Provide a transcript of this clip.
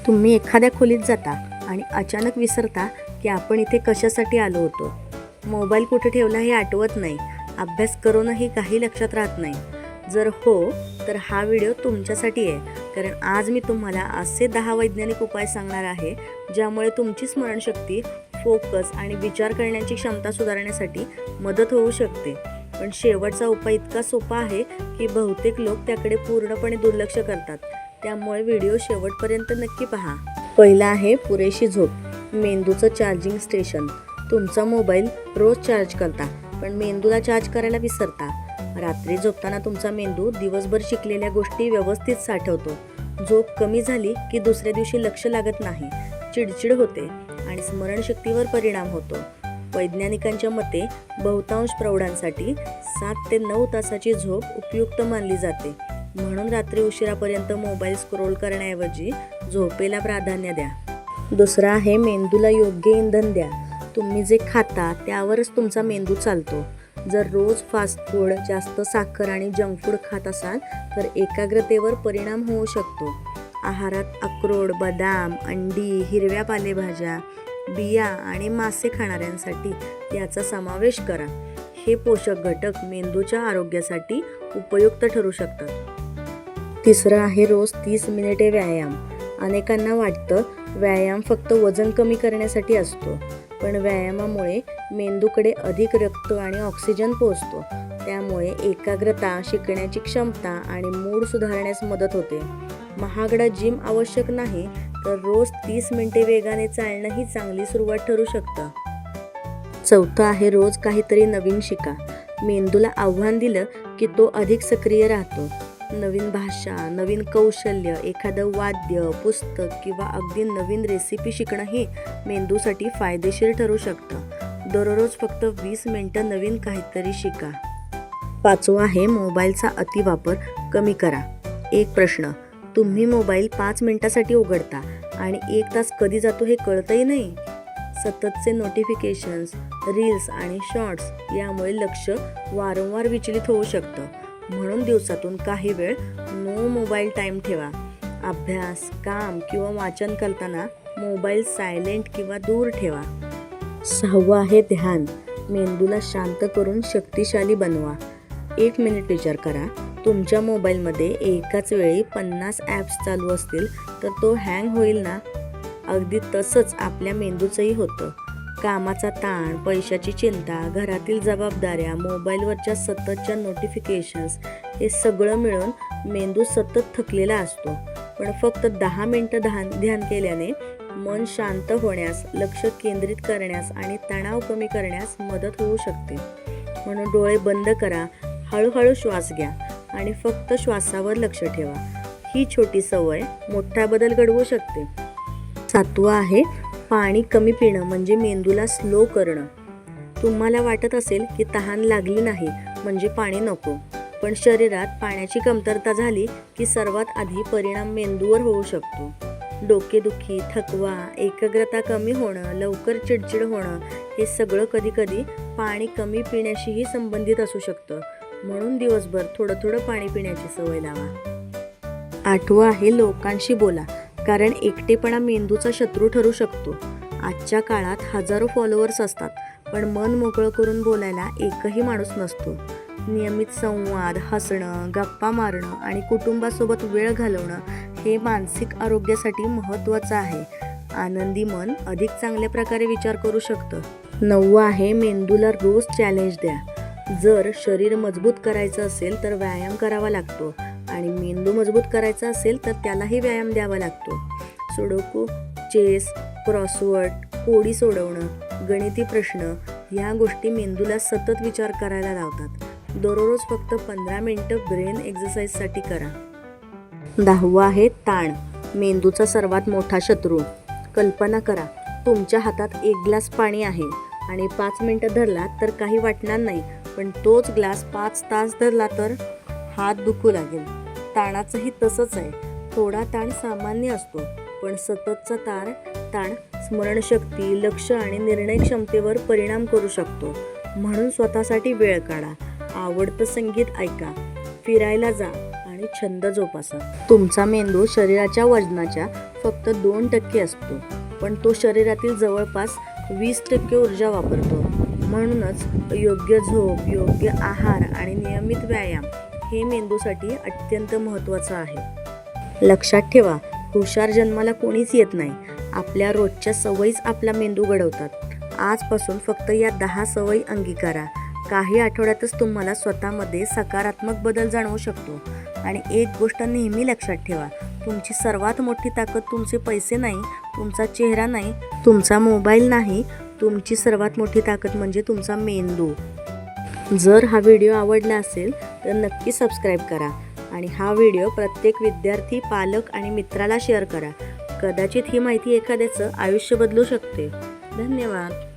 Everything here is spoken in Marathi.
तुम्ही एखाद्या खोलीत जाता आणि अचानक विसरता की आपण इथे कशासाठी आलो होतो. मोबाईल कुठे ठेवला हे आठवत नाही. अभ्यास करूनही काही लक्षात राहत नाही. जर हो तर हा व्हिडिओ तुमच्यासाठी आहे. कारण आज मी तुम्हाला असे 10 वैज्ञानिक उपाय सांगणार आहे ज्यामुळे तुमची स्मरणशक्ती, फोकस आणि विचार करण्याची क्षमता सुधारण्यासाठी मदत होऊ शकते. पण शेवटचा उपाय इतका सोपा आहे की बहुतेक लोक त्याकडे पूर्णपणे दुर्लक्ष करतात. त्यामुळे व्हिडिओ शेवटपर्यंत नक्की पहा. पहिला आहे पुरेशी झोप. मेंदूचं चार्जिंग स्टेशन. तुमचा मोबाईल रोज चार्ज करता पण मेंदूला चार्ज करायला विसरता. रात्री झोपताना तुमचा मेंदू दिवसभर शिकलेल्या गोष्टी व्यवस्थित साठवतो. झोप कमी झाली की दुसऱ्या दिवशी लक्ष लागत नाही, चिडचिड होते आणि स्मरणशक्तीवर परिणाम होतो. वैज्ञानिकांच्या मते बहुतांश प्रौढांसाठी 7 ते 9 तासाची झोप उपयुक्त मानली जाते. म्हणून रात्री उशिरापर्यंत मोबाईल स्क्रोल करण्याऐवजी झोपेला प्राधान्य द्या. दुसरा आहे मेंदूला योग्य इंधन द्या. तुम्ही जे खाता त्यावरच तुमचा मेंदू चालतो. जर रोज फास्ट फूड, जास्त साखर आणि जंक फूड खात असाल तर एकाग्रतेवर परिणाम होऊ शकतो. आहारात अक्रोड, बदाम, अंडी, हिरव्या पालेभाज्या, बिया आणि मासे खाणाऱ्यांसाठी याचा समावेश करा. हे पोषक घटक मेंदूच्या आरोग्यासाठी उपयुक्त ठरू शकतात. तिसरं आहे रोज 30 मिनिटे व्यायाम. अनेकांना वाटतं व्यायाम फक्त वजन कमी करण्यासाठी असतो, पण व्यायामामुळे मेंदूकडे अधिक रक्त आणि ऑक्सिजन पोहोचतो. त्यामुळे एकाग्रता, शिकण्याची क्षमता आणि मूड सुधारण्यास मदत होते. महागडा जिम आवश्यक नाही, तर रोज 30 मिनिटे वेगाने चालणं ही चांगली सुरुवात ठरू शकतं. चौथं आहे रोज काहीतरी नवीन शिका. मेंदूला आव्हान दिलं की तो अधिक सक्रिय राहतो. नवीन भाषा, नवीन कौशल्य, एखादं वाद्य, पुस्तक किंवा अगदी नवीन रेसिपी शिकणंही मेंदूसाठी फायदेशीर ठरू शकतं. दररोज फक्त 20 मिनिटं नवीन काहीतरी शिका. पाचवं आहे मोबाईलचा अतिवापर कमी करा. एक प्रश्न, तुम्ही मोबाईल 5 मिनिटासाठी उघडता आणि 1 तास कधी जातो हे कळतही नाही. सततचे नोटिफिकेशन्स, रील्स आणि शॉर्ट्स यामुळे लक्ष वारंवार विचलित होऊ शकतं. म्हणून दिवसातून काही वेळ नो मोबाईल टाईम ठेवा. अभ्यास, काम किंवा वाचन करताना मोबाईल सायलेंट किंवा दूर ठेवा. 6वं आहे ध्यान. मेंदूला शांत करून शक्तिशाली बनवा. 1 मिनिट विचार करा, तुमच्या मोबाईलमध्ये एकाच वेळी 50 ॲप्स चालू असतील तर तो हँग होईल ना? अगदी तसंच आपल्या मेंदूचंही होतं. कामाचा ताण, पैशाची चिंता, घरातील जबाबदाऱ्या, मोबाईलवरच्या सततच्या नोटिफिकेशन्स हे सगळं मिळून मेंदू सतत थकलेला असतो. पण फक्त 10 मिनिटं ध्यान केल्याने मन शांत होण्यास, लक्ष केंद्रित करण्यास आणि तणाव कमी करण्यास मदत होऊ शकते. म्हणून डोळे बंद करा, हळूहळू श्वास घ्या आणि फक्त श्वासावर लक्ष ठेवा. ही छोटी सवय मोठा बदल घडवू शकते. 7वं आहे पाणी कमी पिणं म्हणजे मेंदूला स्लो करणं. तुम्हाला वाटत असेल की तहान लागली नाही म्हणजे पाणी नको, पण शरीरात पाण्याची कमतरता झाली की सर्वात आधी परिणाम मेंदूवर होऊ शकतो. डोकेदुखी, थकवा, एकाग्रता कमी होणं, लवकर चिडचिड होणं हे सगळं कधीकधी पाणी कमी पिण्याशीही संबंधित असू शकतं. म्हणून दिवसभर थोडं थोडं पाणी पिण्याची सवय लावा. 8वं आहे लोकांशी बोला. कारण एकटेपणा मेंदूचा शत्रू ठरू शकतो. आजच्या काळात हजारो फॉलोअर्स असतात, पण मन मोकळं करून बोलायला एकही माणूस नसतो. नियमित संवाद, हसणं, गप्पा मारणं आणि कुटुंबासोबत वेळ घालवणं हे मानसिक आरोग्यासाठी महत्त्वाचं आहे. आनंदी मन अधिक चांगल्या प्रकारे विचार करू शकतं. 9वं आहे मेंदूला रोज चॅलेंज द्या. जर शरीर मजबूत करायचं असेल तर व्यायाम करावा लागतो आणि मेंदू मजबूत करायचा असेल तर त्यालाही व्यायाम द्यावा लागतो. सुडोकू, चेस, क्रॉसवर्ड, कोडी सोडवणं, गणिती प्रश्न या गोष्टी मेंदूला सतत विचार करायला लावतात. दररोज फक्त 15 मिनिटं ब्रेन एक्सरसाइजसाठी करा. 10वं आहे ताण. मेंदूचा सर्वात मोठा शत्रू. कल्पना करा, तुमच्या हातात 1 ग्लास पाणी आहे आणि 5 मिनिटं धरला तर काही वाटणार नाही, पण तोच ग्लास 5 तास धरला तर हात दुखू लागेल. ताणाचंही तसंच आहे. थोडा ताण सामान्य असतो, पण सततचा ताण स्मरणशक्ती, लक्ष आणि निर्णय क्षमतेवर परिणाम करू शकतो. म्हणून स्वतःसाठी वेळ काढा. आवडतं संगीत ऐका, फिरायला जा आणि आणि छंद जोपासा. तुमचा मेंदू शरीराच्या वजनाच्या फक्त 2% असतो, पण तो शरीरातील जवळपास 20% ऊर्जा वापरतो. म्हणूनच योग्य झोप, योग्य आहार आणि नियमित व्यायाम हे मेंदूसाठी अत्यंत महत्त्वाचं आहे. लक्षात ठेवा, हुशार जन्माला कोणीच येत नाही. आपल्या रोजच्या सवयीच आपला मेंदू घडवतात. आजपासून फक्त या 10 सवयी अंगीकारा. काही आठवड्यातच तुम्हाला स्वतःमध्ये सकारात्मक बदल जाणवू शकतो. आणि एक गोष्ट नेहमी लक्षात ठेवा, तुमची सर्वात मोठी ताकद तुमचे पैसे नाही, तुमचा चेहरा नाही, तुमचा मोबाईल नाही. तुमची सर्वात मोठी ताकद म्हणजे तुमचा मेंदू. जर हा व्हिडिओ आवडला असेल तर नक्की सबस्क्राईब करा आणि हा व्हिडिओ प्रत्येक विद्यार्थी, पालक आणि मित्राला शेअर करा. कदाचित ही माहिती एखाद्याचं आयुष्य बदलू शकते. धन्यवाद.